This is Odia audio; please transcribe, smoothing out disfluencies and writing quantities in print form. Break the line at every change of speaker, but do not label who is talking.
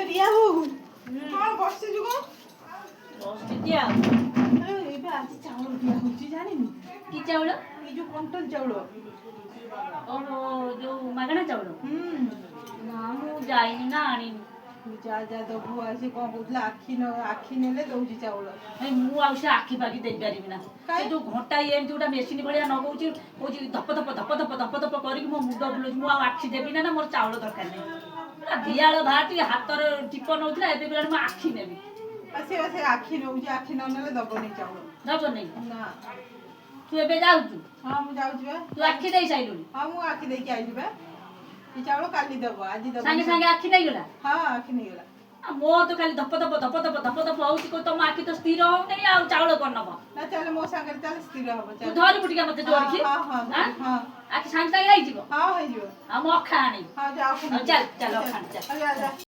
রিয়া বউ কଣ ବସିଛୁ କଣ?
ବସିଛି ଆଉ।
ଏବେ ଆଜି ଚାଉଳ ଦିଆ ହଉଛି ଜାଣିନି
କି ଚାଉଳ?
ଏଇ ଯୋଉ କଣ୍ଟ୍ରୋଲ ଚାଉଳ।
ଓହୋ ଯୋଉ ମାଗଣା ଚାଉଳ। ନା ମୁଁ ଯାଇନି ନା ଆଣିନି।
ଯା ଯା ଦବୁ ଆସି କଣ କହୁଥିଲା ଆଖି ନେଲେ ଦଉଛି ଚାଉଳ।
ଭାଇ ମୁଁ ଆଉ ସେ ଆଖି ପାଖି ଦେଇପାରିବି ନା। ସେ ଯୋଉ ଘଣ୍ଟା ଏମିତି ଗୋଟେ ମେସିନ୍ ଭଳିଆ ନଗଉଛି କହୁଛି ଧପ ଧପ ଧପ ଧପ ଧପ ଧପ କରିକି ମୋ ମୁଣ୍ଡ ବୁଲଉଛି। ମୁଁ ଆଉ ଆଖି ଦେବି ନା ମୋର ଚାଉଳ ଦରକାର ନାହିଁ। ପୁରା ଦିଆଳ ବାହାରଟି ହାତର ଟିପ ନଉଥିଲା ଏବେ ବି ମୁଁ ଆଖି ନେବି।
ସେ ଆଖି ନଉଛି ଆଖି ନ ନେଲେ ଦବନି ଚାଉଳ।
ଦବନି
ନା।
ତୁ ଏବେ ଯାଉଛୁ?
ହଁ ମୁଁ ଯାଉଛି ବା।
ତୁ ଆଖି ଦେଇ ସାଇଲୁଣି?
ହଁ ମୁଁ ଆଖି ଦେଇକି ଆଇଲି ବା। ଏ ଚାଉଳ କାଲି ଦବ ଆଜି ଦବ।
ସାଙ୍ଗେ ସାଙ୍ଗେ ଆଖି ନେଇଗଲା?
ହଁ ଆଖି ନେଇଗଲା।
ମୋର ତ ଖାଲି ଧପ ଧପ ଧପ ଧପ ଧପ ଧପ ହଉଛି ତମ ଆଖି ତ ସ୍ଥିର ହଉନି ଆଉ ଚାଉଳ କଣ ନବ?
ନା ଚାଲେ ମୋ ସାଙ୍ଗରେ ଚାଲେ ସ୍ଥିର ହବ।
ତୁ ଧରିବୁ ଟିକେ ମତେ ଜୋରିକି।
ହଁ ହଁ ହଁ
ଆଖି ସାଙ୍ଗେ ସାଙ୍ଗେ ହେଇଯିବ?
ହଁ ହେଇଯିବ।
ଆଉ ମୁଁ ଅଖା ଆଣିବି।
ହଁ ଯାଅ
ଚାଲ ଚାଲ ଅଖା ଆଣି ଚାଲ।